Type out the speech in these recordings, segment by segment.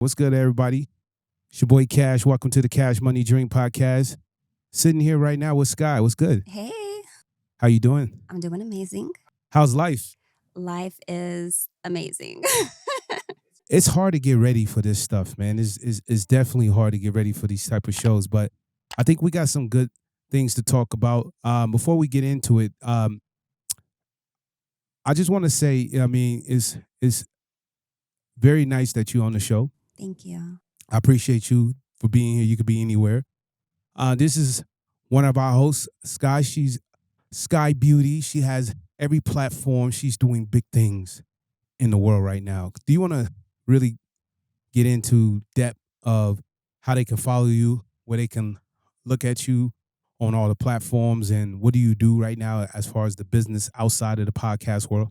What's good, everybody? It's your boy Kash. Welcome to the Cash Money Dream Podcast. Sitting here right now with Sky. What's good? Hey, How you doing? I'm doing amazing. How's life? Life is amazing. It's hard to get ready for this stuff, man. It's definitely hard to get ready for these type of shows, but I think we got some good things to talk about. Before we get into it, I just want to say, it's very nice that you're on the show. Thank you. I appreciate you for being here. You could be anywhere. This is one of our hosts, Sky. She's Sky Beauty. She has every platform. She's doing big things in the world right now. Do you want to really get into depth of how they can follow you, where they can look at you on all the platforms, and what do you do right now as far as the business outside of the podcast world?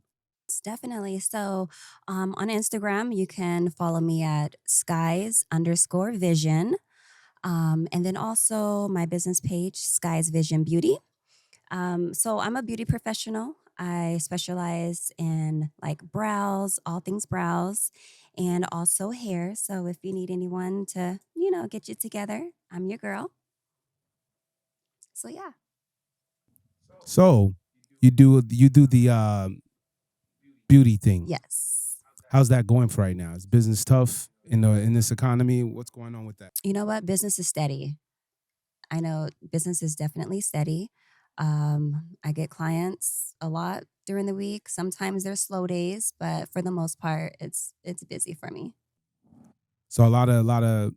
Definitely. So on Instagram, you can follow me at skies_vision. And then also my business page, Skies Vision Beauty. So I'm a beauty professional. I specialize in like brows, all things brows, and also hair. So if you need anyone to, get you together, I'm your girl. So yeah. So you do the beauty thing. Yes. How's that going for right now? Is business tough in this economy? What's going on with that? You know what? Business is steady. I know business is definitely steady. I get clients a lot during the week. Sometimes there's slow days, but for the most part, it's busy for me. So a lot of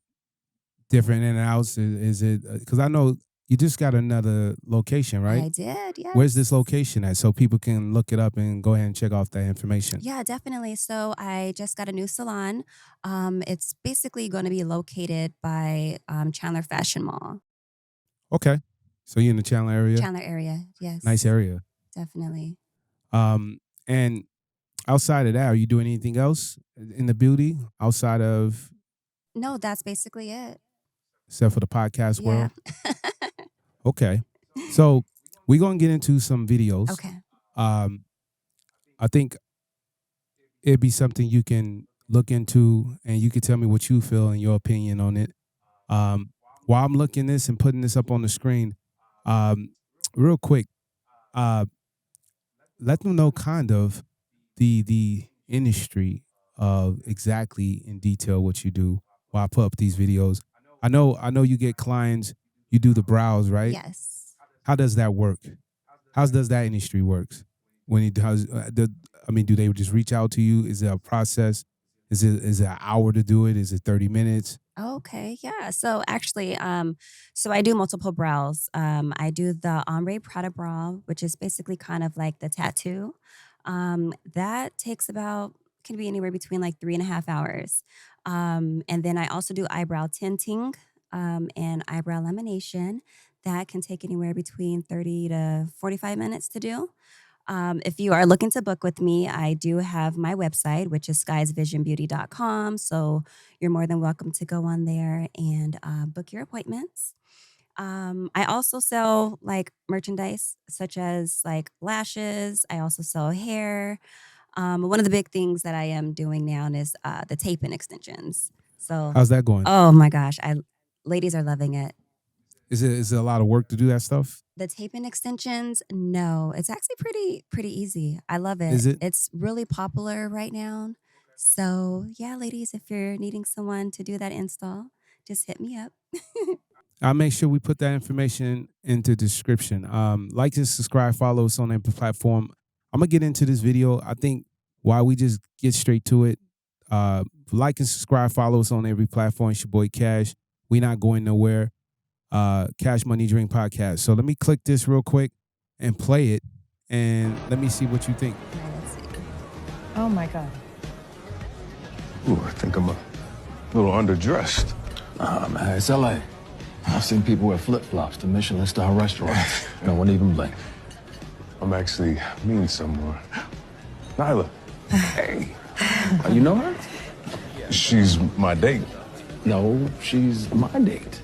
different in and outs. Is it because I know you just got another location, right? I did, yes. Where's this location at, so people can look it up and go ahead and check off that information? Yeah, definitely. So I just got a new salon. It's basically going to be located by Chandler Fashion Mall. Okay, so you're in the Chandler area. Chandler area, yes. Nice area. Definitely. And outside of that, are you doing anything else in the beauty outside of? No, that's basically it. Except for the podcast world? Yeah. Okay. So we're going to get into some videos. Okay. I think it'd be something you can look into and you can tell me what you feel and your opinion on it. While I'm looking this and putting this up on the screen, real quick, let them know kind of the industry of exactly in detail what you do while I put up these videos. I know you get clients, you do the brows, right? Yes. How does that work? How does that industry works? When it does, do they just reach out to you? Is it a process? Is it an hour to do it? Is it 30 minutes? Okay, yeah. So actually, so I do multiple brows. I do the ombre Prada brow, which is basically kind of like the tattoo. That takes can be anywhere between like 3.5 hours. And then I also do eyebrow tinting and eyebrow lamination. That can take anywhere between 30 to 45 minutes to do. If you are looking to book with me, I do have my website, which is skiesvisionbeauty.com. So you're more than welcome to go on there and book your appointments. I also sell like merchandise such as like lashes. I also sell hair. One of the big things that I am doing now is the tape-in extensions. So How's that going? Oh my gosh, ladies are loving it. Is it a lot of work to do that stuff? The tape-in extensions, no, it's actually pretty easy. I love it. Is it? It's really popular right now. So yeah, ladies, if you're needing someone to do that install, just hit me up. I'll make sure we put that information into the description. Like and subscribe, follow us on every platform. I'm going to get into this video. I think while we just get straight to it, like and subscribe, follow us on every platform. It's your boy Kash. We not going nowhere. Cash Money Dream Podcast. So let me click this real quick and play it, and let me see what you think. Let's see. Oh my God. Ooh, I think I'm a little underdressed. Nah, man, it's LA. I've seen people wear flip-flops to Michelin-star restaurants. No one even blinked. I'm actually meeting someone. Nyla. Hey. You know her? She's my date. No, she's my date.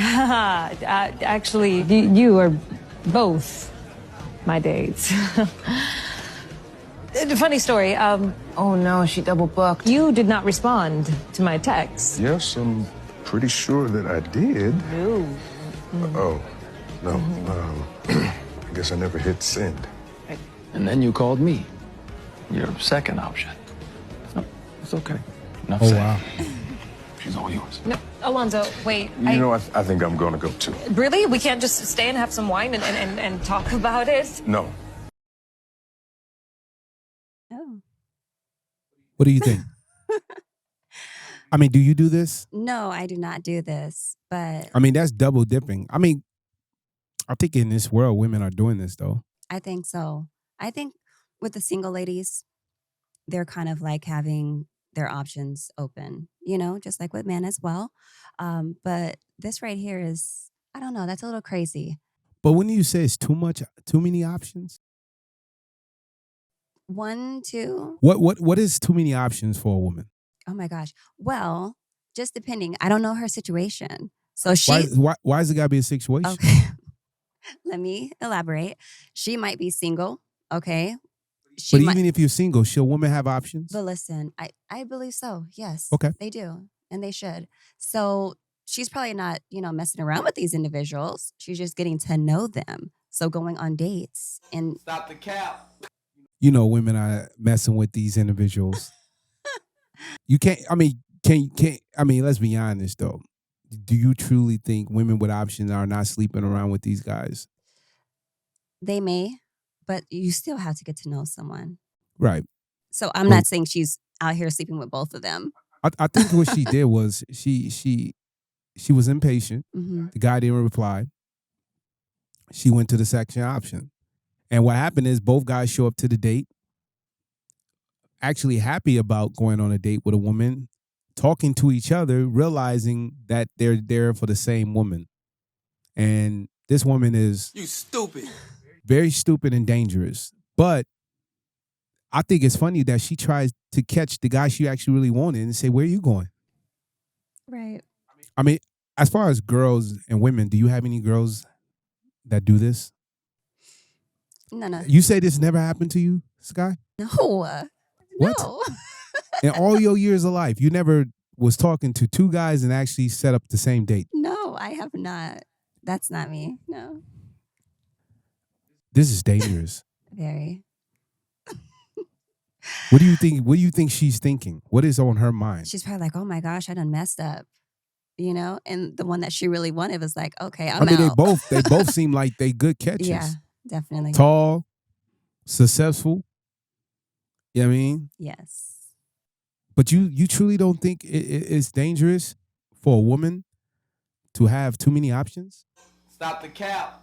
Actually, you are both my dates. Funny story. Oh no, she double booked. You did not respond to my text. Yes, I'm pretty sure that I did. No. Oh, no. I guess I never hit send. And then you called me. Your second option. No, it's okay. Enough Oh, said. wow. She's all yours. No, Alonzo, wait. You know, I think I'm gonna go too. Really? We can't just stay and have some wine and talk about it? No. Oh. What do you think? I mean, do you do this? No, I do not do this, but I mean, that's double dipping. I mean, I think in this world, women are doing this though. I think so. I think with the single ladies, they're kind of like having their options open, just like with men as well. But this right here is, I don't know, that's a little crazy. But when you say it's too many options, 1, 2, what is too many options for a woman? oh my gosh. Well, just depending. I don't know her situation. So Why does it gotta be a situation? okay. Let me elaborate. She might be single, okay? But even if you're single, should a woman have options? But listen, I believe so. Yes. Okay. They do. And they should. So she's probably not, messing around with these individuals. She's just getting to know them. So going on dates and Stop the cap. Women are messing with these individuals. You can't, let's be honest though. Do you truly think women with options are not sleeping around with these guys? they may, but you still have to get to know someone. Right. So I'm not saying she's out here sleeping with both of them. I think what she did was she was impatient. Hmm. The guy didn't reply. She went to the second option. And what happened is both guys show up to the date, actually happy about going on a date with a woman, talking to each other, realizing that they're there for the same woman. And this woman is You stupid. very stupid and dangerous. But I think it's funny that she tries to catch the guy she actually really wanted and say, where are you going? Right. I mean, as far as girls and women, do you have any girls that do this? No. You say this never happened to you, Sky? No. What? No. In all your years of life, you never was talking to two guys and actually set up the same date. No, I have not. That's not me. No. This is dangerous. Very. What do you think? What do you think she's thinking? What is on her mind? She's probably like, oh my gosh, I done messed up. And the one that she really wanted was like, okay, I I'm mean, out. they both seem like they good catches. Yeah, definitely. Tall, successful. You know what I mean? Yes. But you truly don't think it's dangerous for a woman to have too many options? Stop the cap.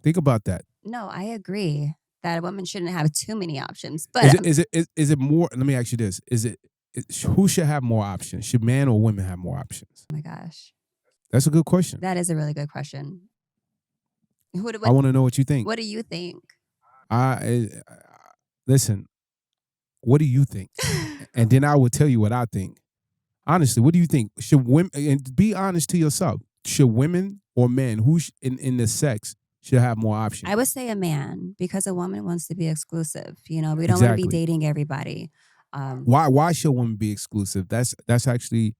Think about that. No, I agree that a woman shouldn't have too many options. But Is it more? Let me ask you this: who should have more options? Should men or women have more options? oh my gosh, That's a good question. that is a really good question. I want to know what you think. What do you think? Listen. What do you think? And then I will tell you what I think. Honestly, what do you think? Should women, and be honest to yourself, should women or men in the sex should have more options? I would say a man, because a woman wants to be exclusive. We don't want to Exactly. be dating everybody. Why should women be exclusive? That's actually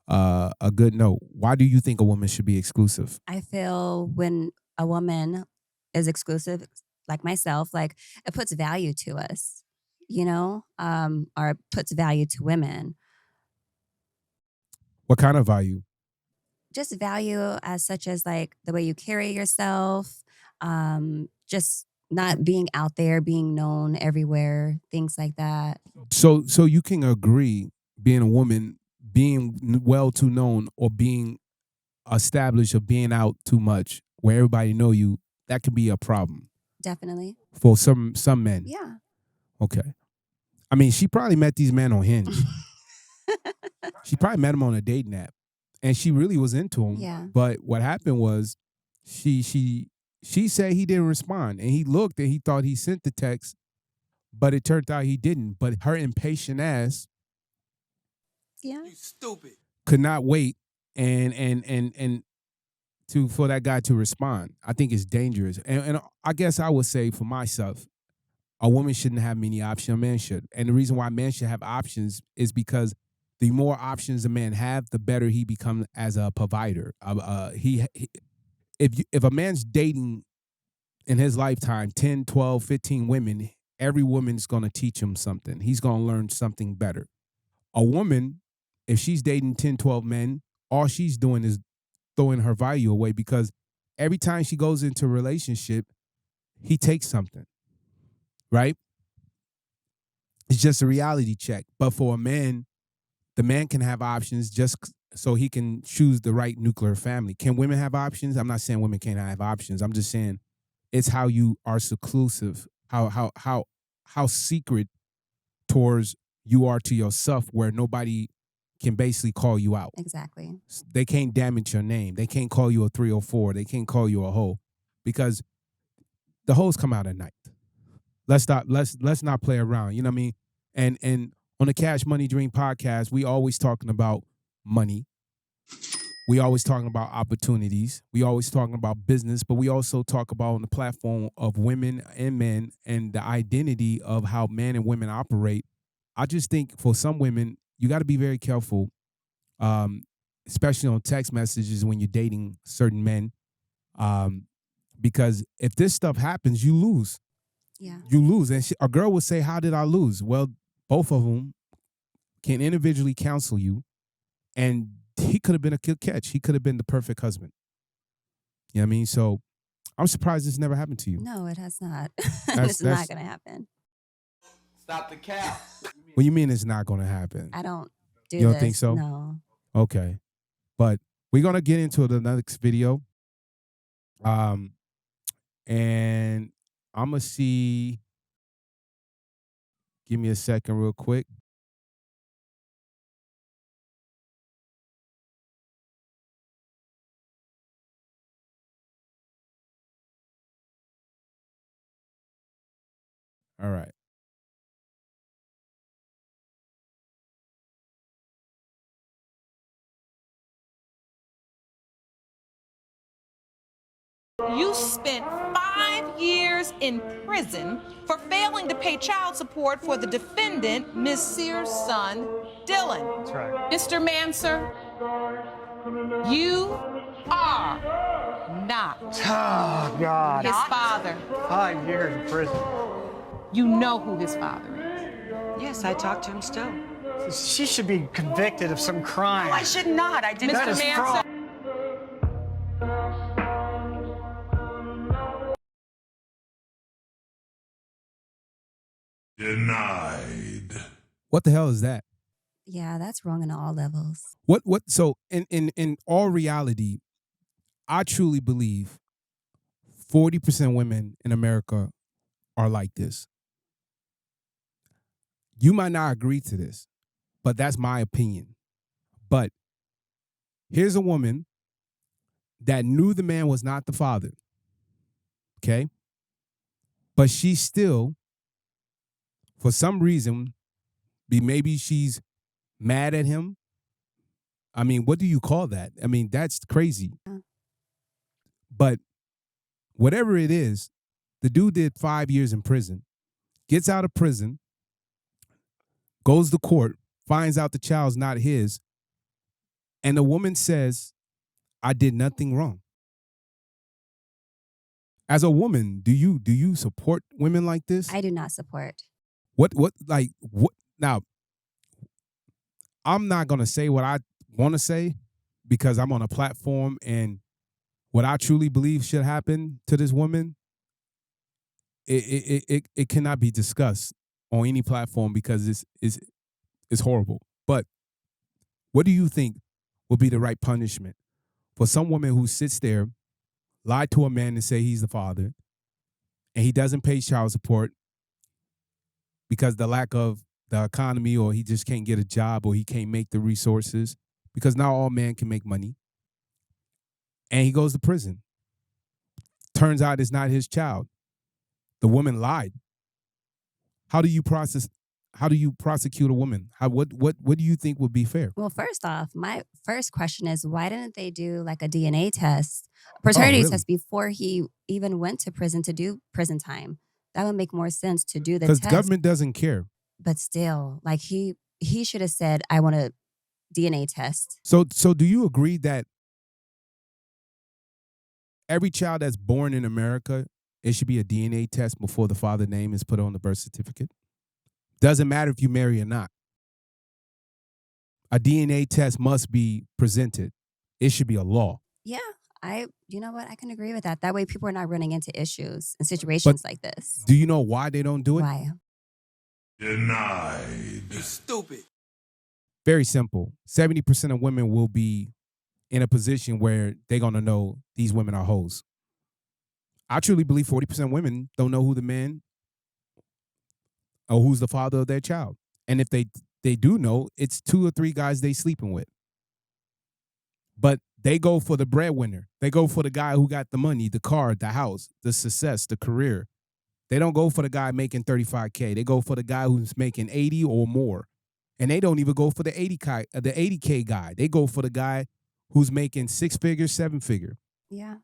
a good note. Why do you think a woman should be exclusive? I feel when a woman is exclusive, like myself, like it puts value to us, or it puts value to women. What kind of value? Just value as such as like the way you carry yourself, just not being out there, being known everywhere, things like that. So you can agree, being a woman, being well too known, or being established, or being out too much, where everybody know you, that could be a problem Definitely. for some men. Yeah. Okay. I mean, she probably met these men on Hinge. She probably met him on a dating app, and she really was into him. Yeah. But what happened was, she said he didn't respond, and he looked and he thought he sent the text, but it turned out he didn't. But her impatient ass Yeah. You stupid. could not wait and for that guy to respond. I think it's dangerous, and I guess I would say for myself, A woman shouldn't have many options. A man should. And the reason why a man should have options is because the more options a man have, the better he becomes as a provider. If a man's dating in his lifetime 10, 12, 15 women, every woman's going to teach him something. He's going to learn something better. A woman, if she's dating 10, 12 men, all she's doing is throwing her value away because every time she goes into a relationship, he takes something, right? It's just a reality check. But for a man, the man can have options just so he can choose the right nuclear family. Can women have options? I'm not saying women can't have options. I'm just saying it's how you are seclusive, how secret towards you are to yourself, where nobody can basically call you out. Exactly. They can't damage your name. They can't call you a 304. They can't call you a hoe because the hoes come out at night. Let's not play around. You know what I mean? And on the Cash Money Dream podcast, we always talking about money. We always talking about opportunities. We always talking about business, but we also talk about on the platform of women and men and the identity of how men and women operate. I just think for some women, you got to be very careful, especially on text messages when you're dating certain men, because if this stuff happens, you lose. Yeah. You lose. And a girl would say, how did I lose? Well, both of them can individually counsel you, and he could have been a good catch. He could have been the perfect husband. You know what I mean? So I'm surprised this never happened to you. No, it has not. This is not going to happen. Stop the cap. What do you mean it's not going to happen? I don't do You don't this. think so? No. Okay. But we're going to get into the next video. And I'm going to see. Give me a second real quick. All right. You spent 5 years in prison for failing to pay child support for the defendant, Ms. Sears' son, Dylan. That's right. Mr. Manser, you are not Oh, God. his father. 5 years in prison. You know who his father is. Yes, I talked to him still. She should be convicted of some crime. I should not. I didn't. That Mr. is Manser. fraud. Denied. What the hell is that? Yeah, that's wrong on all levels. What so in all reality, I truly believe 40% women in America are like this. You might not agree to this, but that's my opinion. But here's a woman that knew the man was not the father. Okay? But she still, for some reason, maybe she's mad at him. I mean, what do you call that? I mean, that's crazy. Yeah. But whatever it is, the dude did 5 years in prison, gets out of prison, goes to court, finds out the child's not his, and the woman says, I did nothing wrong. As a woman, do you support women like this? I do not support. What now? I'm not gonna say what I want to say because I'm on a platform, and what I truly believe should happen to this woman, it cannot be discussed on any platform because it's horrible. But what do you think would be the right punishment for some woman who sits there, lied to a man and say he's the father, and he doesn't pay child support because the lack of the economy, or he just can't get a job, or he can't make the resources, because not all men can make money, and he goes to prison. Turns out it's not his child. The woman lied. How do you prosecute a woman? What do you think would be fair? Well, first off, my first question is, why didn't they do like a DNA test, paternity really? test before he even went to prison to do prison time? That would make more sense to do the Because test. government doesn't care. But still, like he should have said, I want a DNA test. So do you agree that every child that's born in America, it should be a DNA test before the father name is put on the birth certificate? Doesn't matter if you marry or not. A DNA test must be presented. It should be a law. Yeah, you know what? I can agree with that. That way people are not running into issues and situations like this. Do you know why they don't do it? Why? Denied. Stupid. Very simple. 70% of women will be in a position where they're going to know these women are hoes. I truly believe 40% of women don't know who the man or who's the father of their child. And if they do know, it's 2 or 3 guys they sleeping with. But they go for the breadwinner. They go for the guy who got the money, the car, the house, the success, the career. They don't go for the guy making $35K. They go for the guy who's making 80 or more. And they don't even go for the 80K guy. They go for the guy who's making 6 figures, 7 figure. Yeah.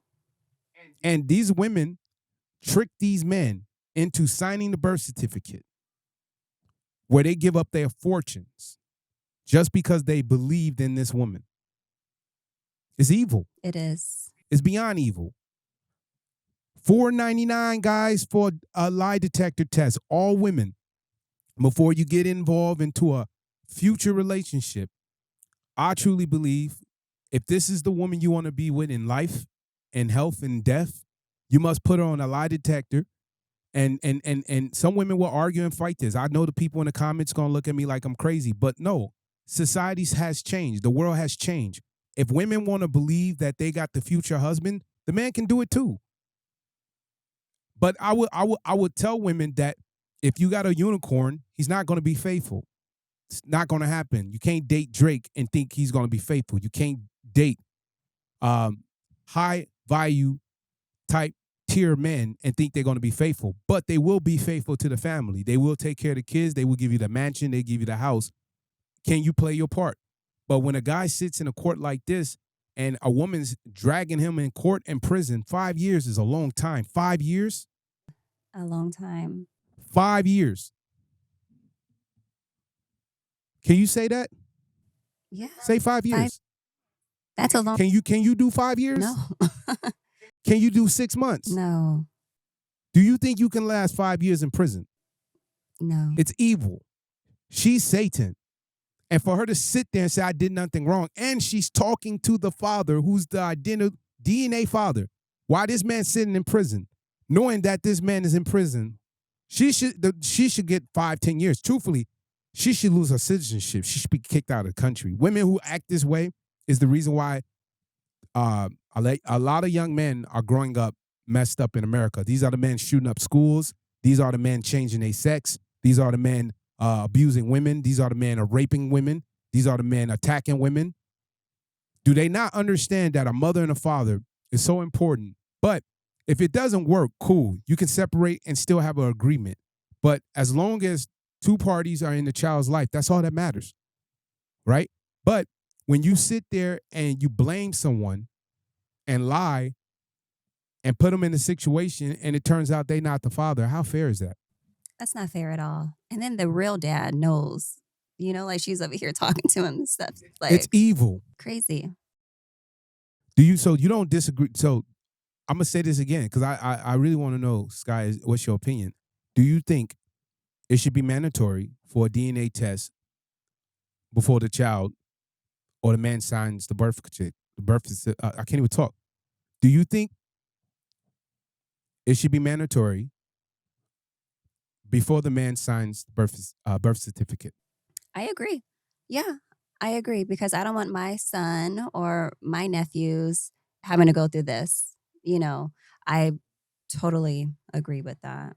And these women trick these men into signing the birth certificate where they give up their fortunes just because they believed in this woman. It's evil. It is. It's beyond evil. $4.99, guys, for a lie detector test. All women, before you get involved into a future relationship, I truly believe if this is the woman you want to be with in life and health and death, you must put her on a lie detector. And some women will argue and fight this. I know the people in the comments going to look at me like I'm crazy, but no, society has changed. The world has changed. If women want to believe that they got the future husband, the man can do it too. But I would tell women that if you got a unicorn, he's not going to be faithful. It's not going to happen. You can't date Drake and think he's going to be faithful. You can't date high value type tier men and think they're going to be faithful. But they will be faithful to the family. They will take care of the kids. They will give you the mansion. They give you the house. Can you play your part? But when a guy sits in a court like this and a woman's dragging him in court and prison, 5 years is a long time. 5 years? A long time. 5 years. Can you say that? Yeah. Say 5 years. That's a long. Can you do 5 years? No. Can you do 6 months? No. Do you think you can last 5 years in prison? No. It's evil. She's Satan. And for her to sit there and say, I did nothing wrong, and she's talking to the father who's the DNA father. Why this man sitting in prison, knowing that this man is in prison, she should get 5-10 years. Truthfully, she should lose her citizenship. She should be kicked out of the country. Women who act this way is the reason why a lot of young men are growing up messed up in America. These are the men shooting up schools. These are the men changing their sex. These are the men abusing women. These are the men raping women. These are the men attacking women. Do they not understand that a mother and a father is so important? But if it doesn't work, cool. You can separate and still have an agreement. But as long as 2 parties are in the child's life, that's all that matters, right? But when you sit there and you blame someone and lie and put them in a situation and it turns out they're not the father, how fair is that? That's not fair at all. And then the real dad knows, like she's over here talking to him and stuff. Like, it's evil. Crazy. So you don't disagree. So I'm going to say this again because I really want to know, Sky, what's your opinion? Do you think it should be mandatory for a DNA test before the child or the man signs the birth certificate? I can't even talk. Do you think it should be mandatory before the man signs the birth certificate? I agree. Yeah, I agree because I don't want my son or my nephews having to go through this. I totally agree with that.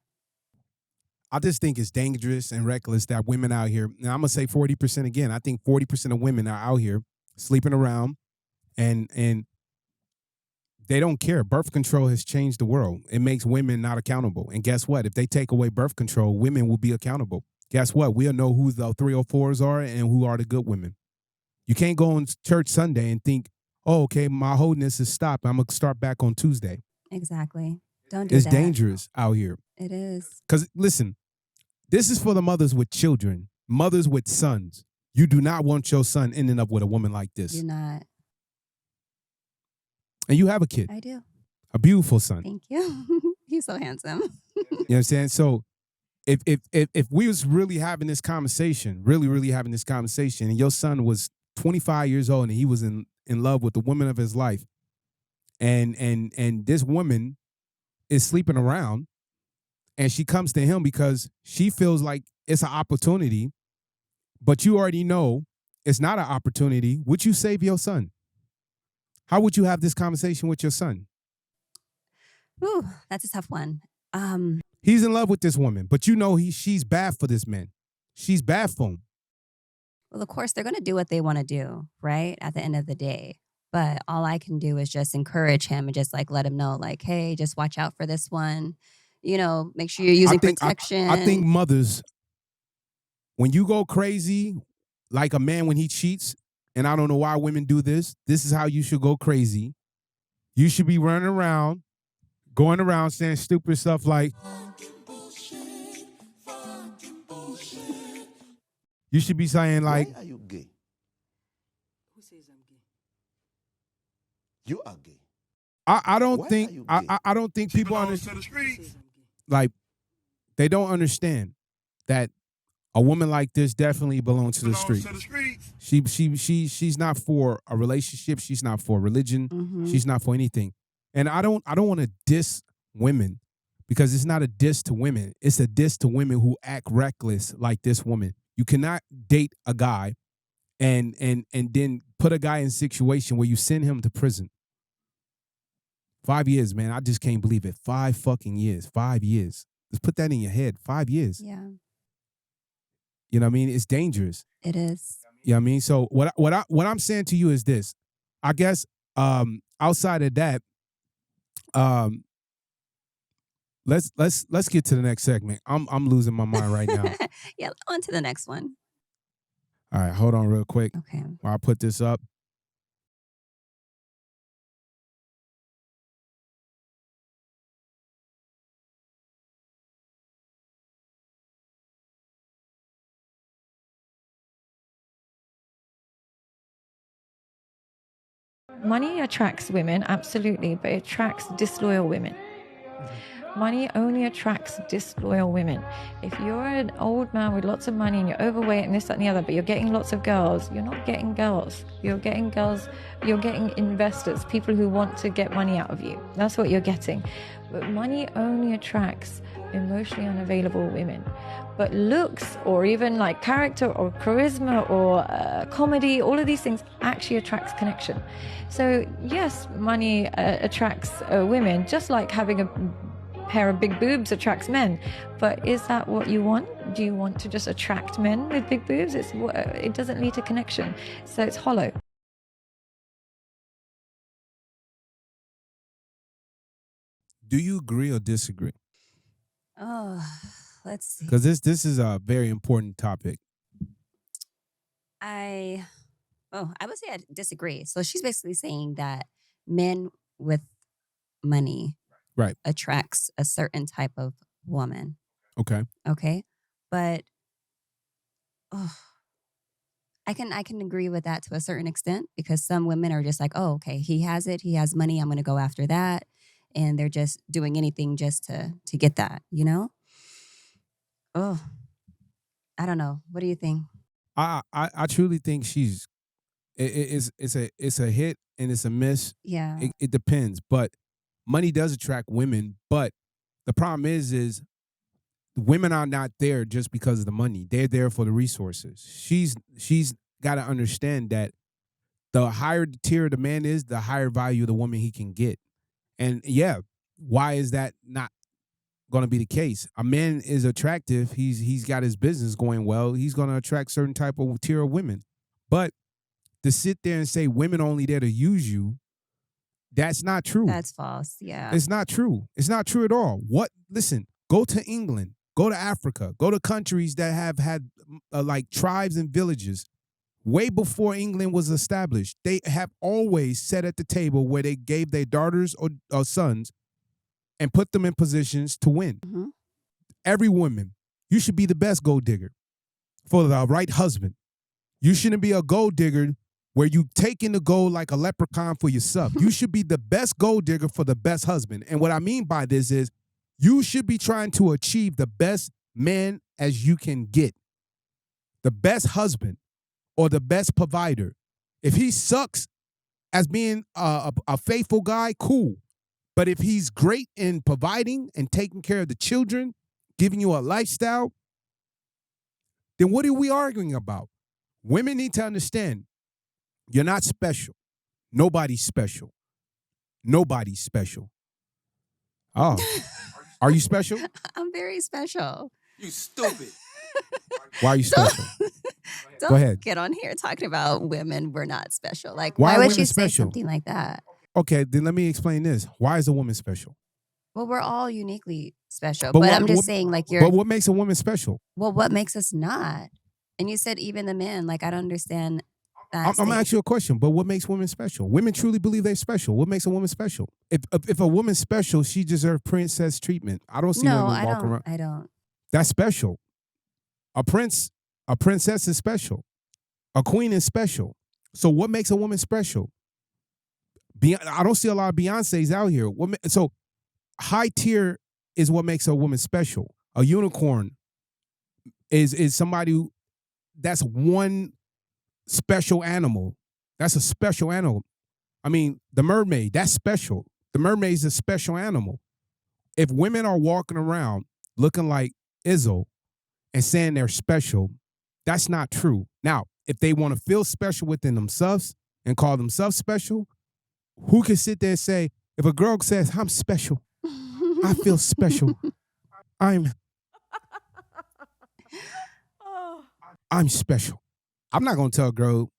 I just think it's dangerous and reckless that women out here, now I'm going to say 40% again. I think 40% of women are out here sleeping around and they don't care. Birth control has changed the world. It makes women not accountable. And guess what? If they take away birth control, women will be accountable. Guess what? We'll know who the 304s are and who are the good women. You can't go on church Sunday and think, oh, okay, my holiness is stopped. I'm going to start back on Tuesday. Exactly. Don't do It's that. dangerous out here. It is. Because listen, this is for the mothers with children, mothers with sons. You do not want your son ending up with a woman like this. You're not. And you have a kid, I do. a beautiful son. Thank you. He's so handsome. You know what I'm saying? So if we was really having this conversation, really having this conversation, and your son was 25 years old and he was in love with the woman of his life, and this woman is sleeping around, and she comes to him because she feels like it's an opportunity, but you already know it's not an opportunity, would you save your son? How would you have this conversation with your son? Ooh, that's a tough one. He's in love with this woman, but you know she's bad for this man. She's bad for him. Well, of course, they're going to do what they want to do, right? At the end of the day. But all I can do is just encourage him and just like let him know, like, hey, just watch out for this one. You know, make sure you're using protection. I think mothers, when you go crazy, like a man when he cheats, and I don't know why women do this, this is how you should go crazy. You should be running around, going around saying stupid stuff like, you should be saying like, why are you gay? Who says I'm gay? You are gay. I don't think I don't think people understand. Like, they don't understand that a woman like this definitely belongs to the streets. She's not for a relationship. She's not for religion. Mm-hmm. She's not for anything. And I don't want to diss women, because it's not a diss to women. It's a diss to women who act reckless like this woman. You cannot date a guy and then put a guy in a situation where you send him to prison. 5 years, man. I just can't believe it. 5 fucking years. 5 years. Just put that in your head. 5 years. Yeah. You know what I mean? It's dangerous. It is. You know what I mean? So what I'm saying to you is this. I guess outside of that, let's get to the next segment. I'm losing my mind right now. Yeah, on to the next one. All right, hold on real quick. Okay. While I put this up. Money attracts women, absolutely, but it attracts disloyal women. Money only attracts disloyal women. If you're an old man with lots of money and you're overweight and this, that, and the other, but you're getting lots of girls, you're not getting girls. You're getting girls, you're getting investors, people who want to get money out of you. That's what you're getting. But money only attracts emotionally unavailable women. But looks, or even like character or charisma or comedy, all of these things actually attracts connection. So yes, money attracts women, just like having a pair of big boobs attracts men. But is that what you want? Do you want to just attract men with big boobs? It doesn't lead to connection, so it's hollow. Do you agree or disagree? Oh, let's see. Because this is a very important topic. I would say I disagree. So she's basically saying that men with money Right. attracts a certain type of woman. Okay. Okay. But I can agree with that to a certain extent, because some women are just like, oh, okay, he has it, he has money, I'm gonna go after that. And they're just doing anything just to get that, you know? Oh, I don't know. What do you think? I truly think it's a hit and it's a miss. Yeah. It depends, but money does attract women. But the problem is women are not there just because of the money. They're there for the resources. She's got to understand that the higher the tier the man is, the higher value of the woman he can get. And yeah, why is that not going to be the case? A man is attractive. He's got his business going well. He's going to attract certain type of tier of women. But to sit there and say women only there to use you, that's not true. That's false. Yeah. It's not true. It's not true at all. Listen, go to England, go to Africa, go to countries that have had like tribes and villages. Way before England was established, they have always sat at the table where they gave their daughters or sons and put them in positions to win. Mm-hmm. Every woman, you should be the best gold digger for the right husband. You shouldn't be a gold digger where you take in the gold like a leprechaun for yourself. You should be the best gold digger for the best husband. And what I mean by this is you should be trying to achieve the best man as you can get. The best husband or the best provider. If he sucks as being a faithful guy, cool. But if he's great in providing and taking care of the children, giving you a lifestyle, then what are we arguing about? Women need to understand you're not special. Nobody's special. Nobody's special. Oh, are you special? I'm very special. You stupid. Why are you special? Don't Go ahead. get on here talking about women. We're not special. Like, Why why are would women you say special? something like that? Okay, then let me explain this. Why is a woman special? Well, we're all uniquely special. But But, what- I'm just what- saying, like, But what makes a woman special? well, what makes us not? And you said even the men. Like, I don't understand that. I'm gonna ask you a question, but what makes women special? Women truly believe they're special. What makes a woman special? If a woman's special, she deserves princess treatment. I don't see No, women I walk don't. around. I don't. That's special. A princess is special. A queen is special. So what makes a woman special? I don't see a lot of Beyoncés out here. So high tier is what makes a woman special. A unicorn is somebody who, that's one special animal. That's a special animal. I mean, the mermaid, that's special. The mermaid is a special animal. If women are walking around looking like Izzo and saying they're special, that's not true. Now, if they want to feel special within themselves and call themselves special, who can sit there and say, if a girl says, I'm special, I feel special, I'm special. I'm not going to tell a girl,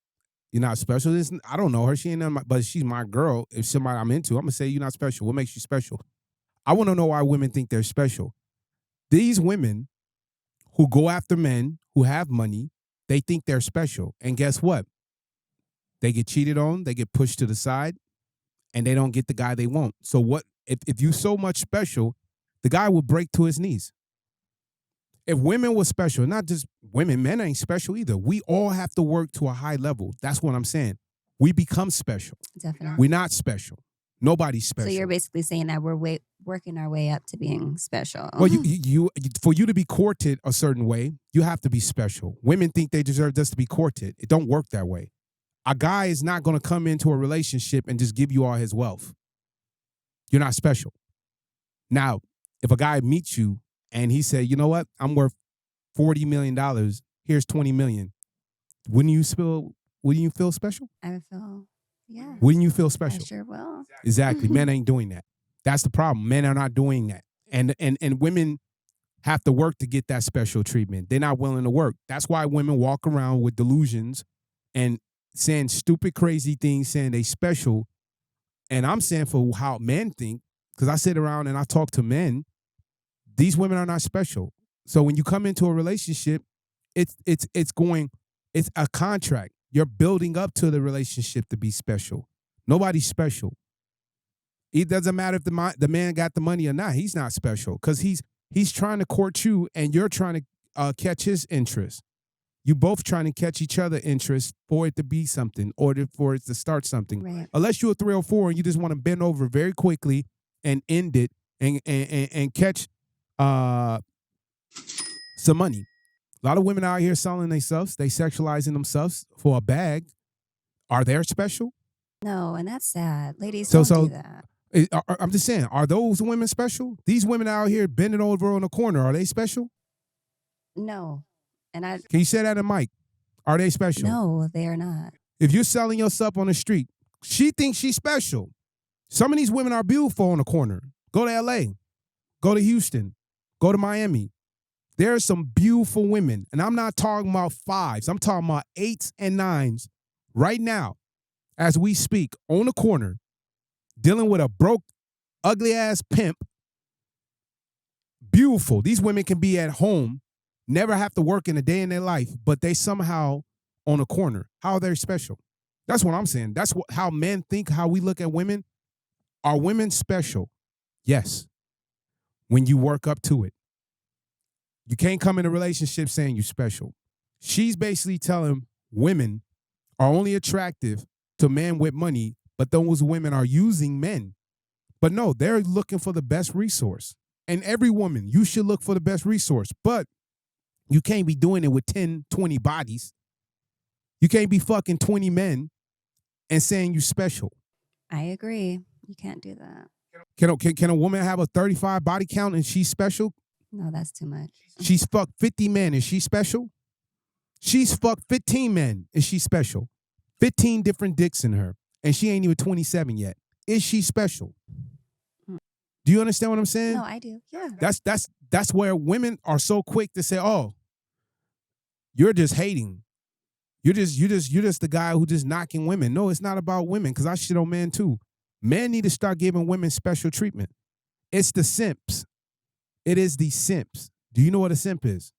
you're not special. I don't know her. She ain't none of but she's my girl. If somebody I'm into, I'm going to say, you're not special. What makes you special? I want to know why women think they're special. These women who go after men who have money, they think they're special. And guess what? They get cheated on, they get pushed to the side, and they don't get the guy they want. So what if you so much special, the guy will break to his knees. If women were special, not just women, men ain't special either. We all have to work to a high level. That's what I'm saying. We become special. Definitely. We're not special. Nobody's special. So you're basically saying that we're working our way up to being special. Well, you for you to be courted a certain way, you have to be special. Women think they deserve just to be courted. It don't work that way. A guy is not going to come into a relationship and just give you all his wealth. You're not special. Now, if a guy meets you and he said, you know what, I'm worth $40 million, here's $20 million, wouldn't you feel special? I would feel, yeah. Wouldn't you feel special? I sure will. Exactly. Men ain't doing that. That's the problem. Men are not doing that. And women have to work to get that special treatment. They're not willing to work. That's why women walk around with delusions and saying stupid, crazy things, saying they special. And I'm saying for how men think, because I sit around and I talk to men, these women are not special. So when you come into a relationship, it's a contract. You're building up to the relationship to be special. Nobody's special. It doesn't matter if the man got the money or not. He's not special because he's trying to court you and you're trying to catch his interest. You both trying to catch each other interest for it to be something or for it to start something. Right. Unless you're a 304 and you just want to bend over very quickly and end it and catch some money. A lot of women out here selling themselves. They sexualizing themselves for a bag. Are they special? No, and that's sad. Ladies, don't do that. I'm just saying, are those women special? These women out here bending over on the corner, are they special? No. And Can you say that in mic? Are they special? No, they are not. If you're selling yourself on the street, she thinks she's special. Some of these women are beautiful on the corner. Go to LA. Go to Houston. Go to Miami. There are some beautiful women. And I'm not talking about 5s. I'm talking about 8s and 9s right now as we speak on the corner dealing with a broke, ugly-ass pimp. Beautiful. These women can be at home, never have to work in a day in their life, but they somehow on a corner. How are they special? That's what I'm saying. That's how men think, how we look at women. Are women special? Yes. when you work up to it. You can't come in a relationship saying you're special. She's basically telling women are only attractive to men with money, but those women are using men. But no, they're looking for the best resource. And every woman, you should look for the best resource. But you can't be doing it with 10, 20 bodies. You can't be fucking 20 men and saying you're special. I agree. You can't do that. Can a woman have a 35 body count and she's special? No, that's too much. She's fucked 50 men. Is she special? She's fucked 15 men. Is she special? 15 different dicks in her. And she ain't even 27 yet. Is she special? Do you understand what I'm saying? No, I do. Yeah. That's where women are so quick to say, "Oh, you're just hating. You're just the guy who just knocking women." No, it's not about women, because I shit on men too. Men need to start giving women special treatment. It's the simps. It is the simps. Do you know what a simp is?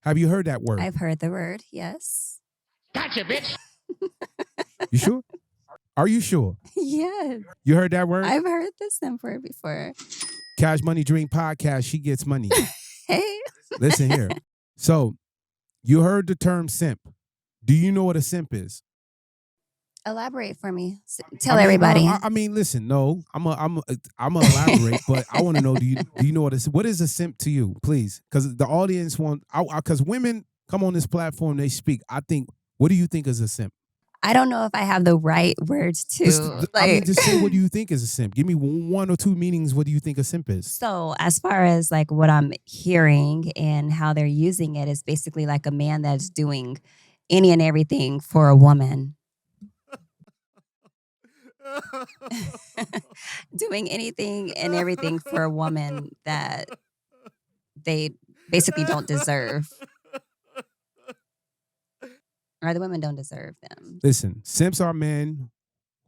Have you heard that word? I've heard the word, yes. Gotcha, bitch. You sure? Are you sure? Yes. You heard that word? I've heard the simp word before. Cash Money Dream Podcast, she gets money. Hey. Listen here. So, you heard the term simp. Do you know what a simp is? Elaborate for me. Tell everybody. I mean, listen. No, I'm a elaborate, but I want to know. Do you know what is a simp to you, please? Because the audience because women come on this platform, they speak. I think. What do you think is a simp? I don't know if I have the right words to. Just say what do you think is a simp. Give me one or two meanings. What do you think a simp is? So as far as like what I'm hearing and how they're using it is basically like a man that's doing any and everything for a woman. Doing anything and everything for a woman that they basically don't deserve. Or the women don't deserve them. Listen, simps are men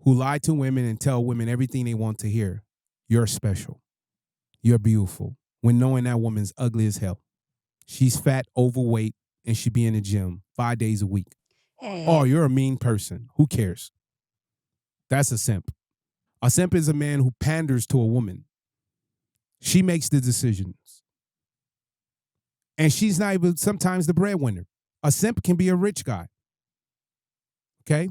who lie to women and tell women everything they want to hear. You're special. You're beautiful. When knowing that woman's ugly as hell. She's fat, overweight, and she be in the gym 5 days a week. Hey. Oh, you're a mean person. Who cares? That's a simp. A simp is a man who panders to a woman. She makes the decisions. And she's not even sometimes the breadwinner. A simp can be a rich guy. Okay?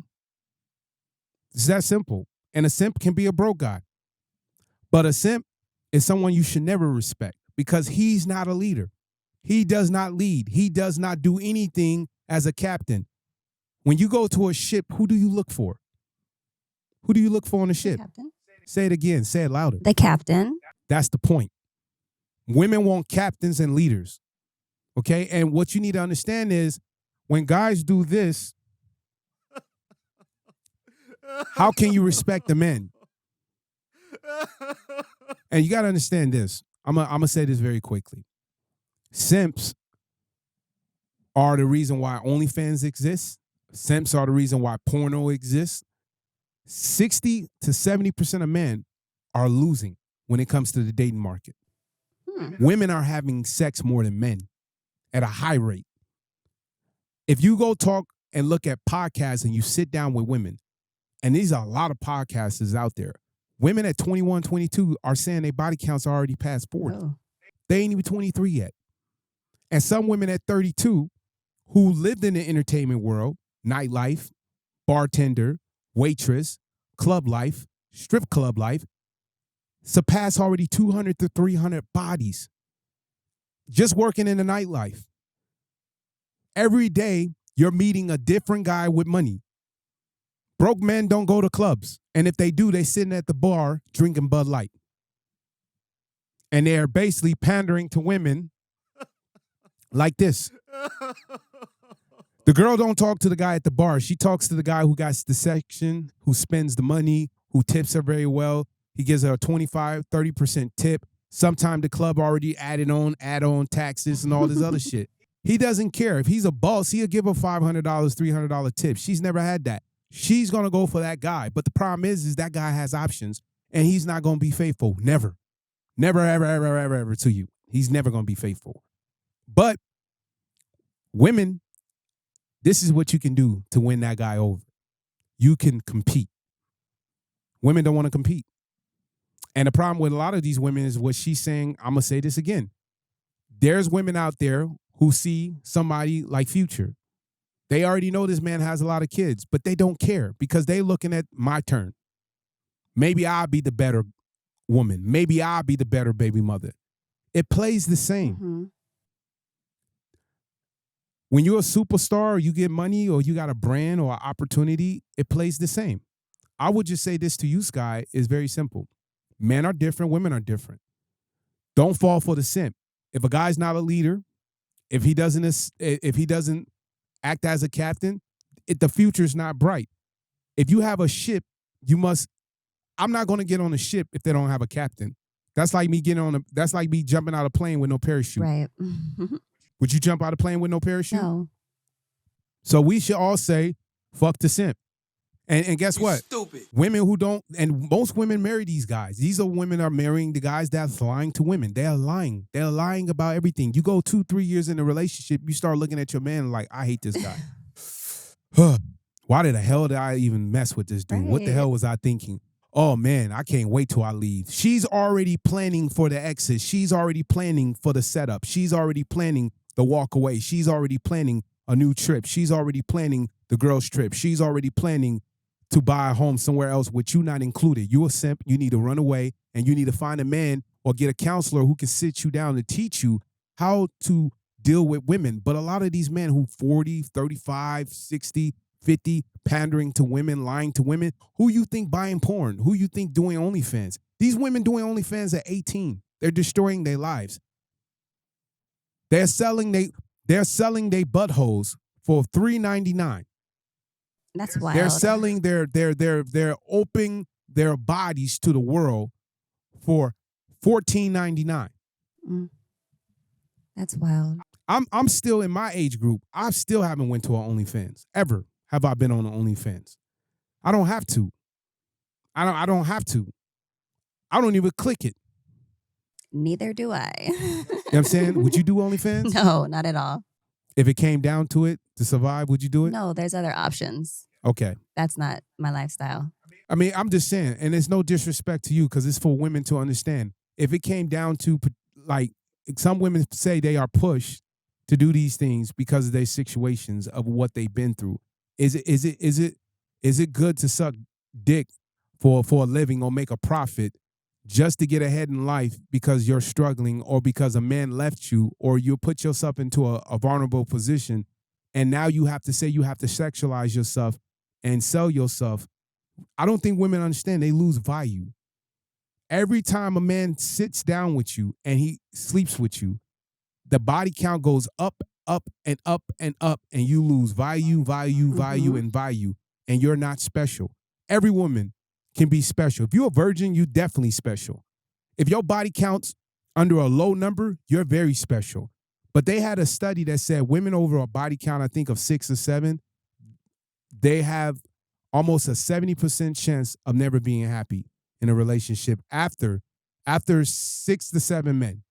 It's that simple. And a simp can be a broke guy. But a simp is someone you should never respect because he's not a leader. He does not lead. He does not do anything as a captain. When you go to a ship, who do you look for? Who do you look for on the ship? Captain. Say it again. Say it louder. The captain. That's the point. Women want captains and leaders. Okay? And what you need to understand is when guys do this, how can you respect the men? And you got to understand this. I'm going to say this very quickly. Simps are the reason why OnlyFans exists. Simps are the reason why porno exists. 60 to 70% of men are losing when it comes to the dating market. Women are having sex more than men at a high rate. If you go talk and look at podcasts and you sit down with women, and these are a lot of podcasters out there, women at 21, 22 are saying their body counts are already past 40. Oh. They ain't even 23 yet. And some women at 32 who lived in the entertainment world, nightlife, bartender, waitress, club life, strip club life, surpass already 200 to 300 bodies just working in the nightlife. Every day, you're meeting a different guy with money. Broke men don't go to clubs. And if they do, they sitting at the bar drinking Bud Light. And they're basically pandering to women like this. The girl don't talk to the guy at the bar. She talks to the guy who got the section, who spends the money, who tips her very well. He gives her a 25, 30% tip. Sometime the club already add on taxes and all this other shit. He doesn't care. If he's a boss, he'll give her $500, $300 tip. She's never had that. She's going to go for that guy. But the problem is that guy has options, and he's not going to be faithful. Never. Never, ever, ever, ever, ever to you. He's never going to be faithful. But women, this is what you can do to win that guy over. You can compete. Women don't want to compete. And the problem with a lot of these women is what she's saying. I'm going to say this again. There's women out there who see somebody like Future. They already know this man has a lot of kids, but they don't care because they're looking at my turn. Maybe I'll be the better woman. Maybe I'll be the better baby mother. It plays the same. Mm-hmm. When you're a superstar or you get money or you got a brand or an opportunity, it plays the same. I would just say this to you, Sky, is very simple. Men are different, women are different. Don't fall for the simp. If a guy's not a leader, if he doesn't act as a captain, the future's not bright. If you have a ship, I'm not going to get on a ship if they don't have a captain. That's like me jumping out of a plane with no parachute. Right. Would you jump out of a plane with no parachute? No. So we should all say, fuck the simp. And guess what? Stupid. Women who don't, and most women marry these guys. These are women are marrying the guys that's lying to women. They are lying. They're lying about everything. You go 2-3 years in a relationship, you start looking at your man like, I hate this guy. Why the hell did I even mess with this dude? Right. What the hell was I thinking? Oh, man, I can't wait till I leave. She's already planning for the exit. She's already planning for the setup. She's already planning the walk away. She's already planning a new trip. She's already planning the girl's trip. She's already planning to buy a home somewhere else with you not included. You a simp. You need to run away, and you need to find a man or get a counselor who can sit you down and teach you how to deal with women. But a lot of these men who 40, 35, 60, 50, pandering to women, lying to women, who you think buying porn? Who you think doing OnlyFans? These women doing OnlyFans at 18. They're destroying their lives. They're selling their buttholes for $3.99. That's wild. They're selling they're opening their bodies to the world for $14.99. That's wild. I'm still in my age group. I still haven't went to an OnlyFans. Ever have I been on an OnlyFans? I don't have to. I don't have to. I don't even click it. Neither do I. You know what I'm saying? Would you do OnlyFans? No, not at all. If it came down to it to survive, would you do it? No, there's other options. Okay. That's not my lifestyle. I mean, I'm just saying, and it's no disrespect to you because it's for women to understand. If it came down to, like, some women say they are pushed to do these things because of their situations of what they've been through. Is it good to suck dick for a living or make a profit just to get ahead in life because you're struggling or because a man left you or you put yourself into a vulnerable position and now you have to say you have to sexualize yourself and sell yourself? I don't think women understand. They lose value. Every time a man sits down with you and he sleeps with you, the body count goes up, and up, and up, and you lose value, and value, and you're not special. Every woman can be special. If you're a virgin, you're definitely special. If your body counts under a low number, you're very special. But they had a study that said women over a body count, I think of 6 or 7, they have almost a 70% chance of never being happy in a relationship after 6 to 7 men.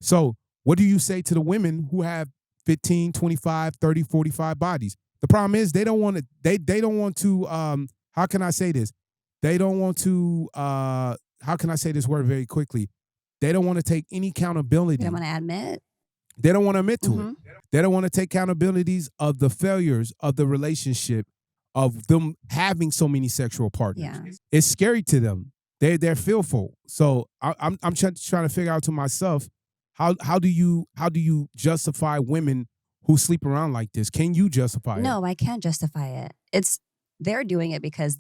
So what do you say to the women who have 15, 25, 30, 45 bodies? The problem is they don't want to, how can I say this? They don't want to, how can I say this word very quickly? They don't want to take any accountability. They don't want to admit. They don't want to admit to it. They don't want to take accountabilities of the failures of the relationship, of them having so many sexual partners. Yeah. It's scary to them. They're fearful. So I'm trying to figure out to myself, how do you justify women who sleep around like this? Can you justify it? No, I can't justify it. They're doing it because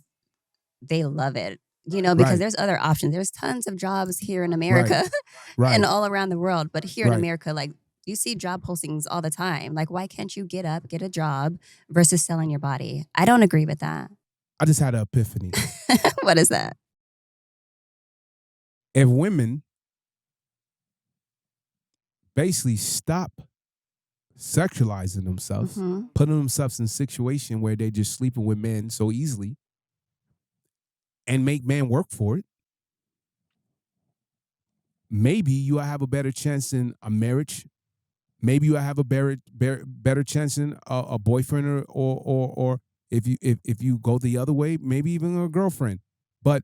they love it. Because Right. there's other options. There's tons of jobs here in America Right. and all around the world. But here in Right. America, like, you see job postings all the time. Like, why can't you get up, get a job versus selling your body? I don't agree with that. I just had an epiphany. What is that? If women basically stop sexualizing themselves, putting themselves in a situation where they're just sleeping with men so easily and make men work for it, maybe you will have a better chance in a marriage. Maybe you will have a better chance in a boyfriend or if you go the other way, maybe even a girlfriend. But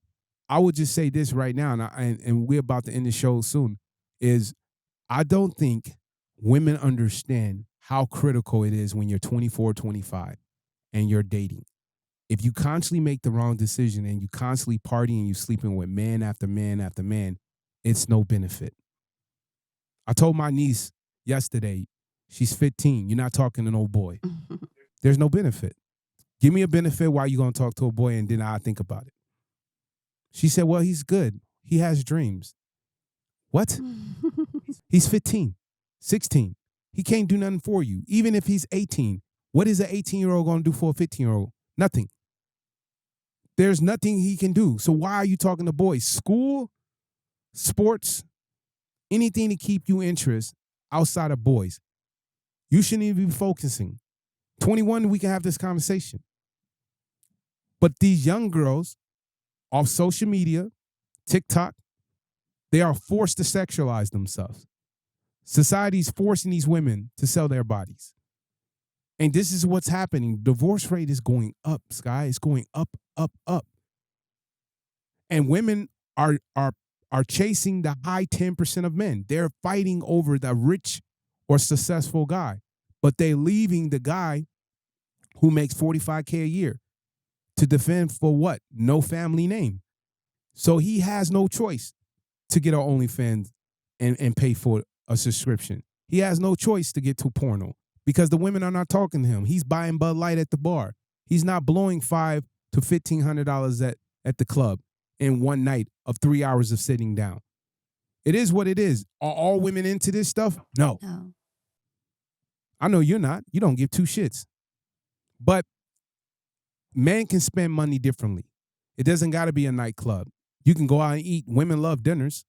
I would just say this right now, and we're about to end the show soon, is I don't think women understand how critical it is when you're 24, 25 and you're dating. If you constantly make the wrong decision and you constantly partying and you sleeping with man after man after man, it's no benefit. I told my niece yesterday, she's 15. You're not talking to no boy. There's no benefit. Give me a benefit while you're going to talk to a boy, and then I'll think about it. She said, well, he's good. He has dreams. What? He's 15, 16. He can't do nothing for you. Even if he's 18, what is an 18-year-old going to do for a 15-year-old? Nothing. There's nothing he can do. So why are you talking to boys? School, sports, anything to keep you interest outside of boys. You shouldn't even be focusing. 21, we can have this conversation. But these young girls off social media, TikTok, they are forced to sexualize themselves. Society's forcing these women to sell their bodies. And this is what's happening. Divorce rate is going up, Sky. It's going up, up, up. And women are chasing the high 10% of men. They're fighting over the rich or successful guy. But they're leaving the guy who makes $45K a year to defend for what? No family name. So he has no choice to get an OnlyFans and pay for a subscription. He has no choice to get to porno because the women are not talking to him. He's buying Bud Light at the bar. He's not blowing $500 to $1,500 at the club in one night of 3 hours of sitting down. It is what it is. Are all women into this stuff? No. I know you're not. You don't give two shits. But men can spend money differently. It doesn't got to be a nightclub. You can go out and eat. Women love dinners.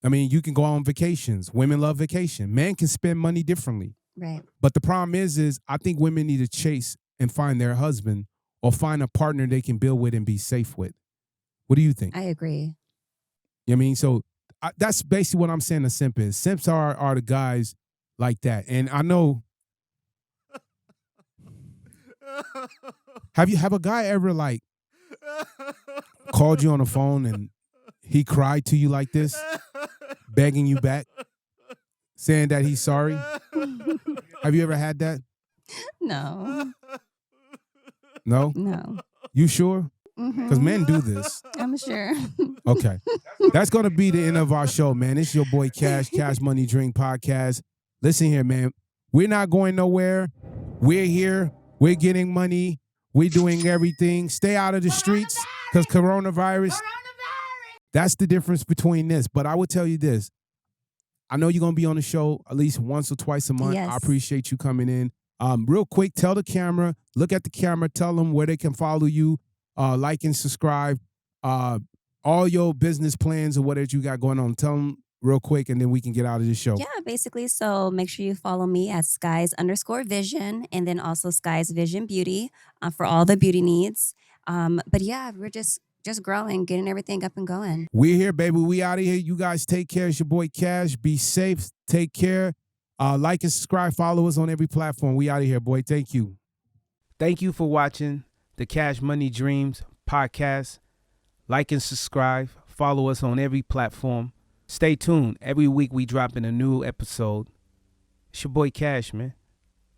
I mean, you can go on vacations. Women love vacation. Men can spend money differently. Right. But the problem is I think women need to chase and find their husband or find a partner they can build with and be safe with. What do you think? I agree. You know what I mean? So that's basically what I'm saying a simp is. Simps are the guys like that. And I know, have a guy ever like called you on the phone and he cried to you like this, begging you back, saying that he's sorry? Have you ever had that? No. No? No. You sure? Because men do this. I'm sure. Okay. That's going to be the end of our show, man. It's your boy Cash, Cash Money Dream Podcast. Listen here, man. We're not going nowhere. We're here. We're getting money. We're doing everything. Stay out of the streets because coronavirus. That's the difference between this. But I will tell you this. I know you're going to be on the show at least once or twice a month. Yes. I appreciate you coming in. Real quick, tell the camera, look at the camera, tell them where they can follow you, like and subscribe, all your business plans or whatever you got going on. Tell them real quick, and then we can get out of this show. Yeah, basically. So make sure you follow me at skies_vision and then also Skies Vision Beauty for all the beauty needs. But yeah, we're just growing, getting everything up and going. We're here, baby. We out of here. You guys take care. It's your boy Cash. Be safe. Take care. Like and subscribe. Follow us on every platform. We out of here, boy. Thank you. Thank you for watching the Cash Money Dreams Podcast. Like and subscribe. Follow us on every platform. Stay tuned. Every week we drop in a new episode. It's your boy Cash, man.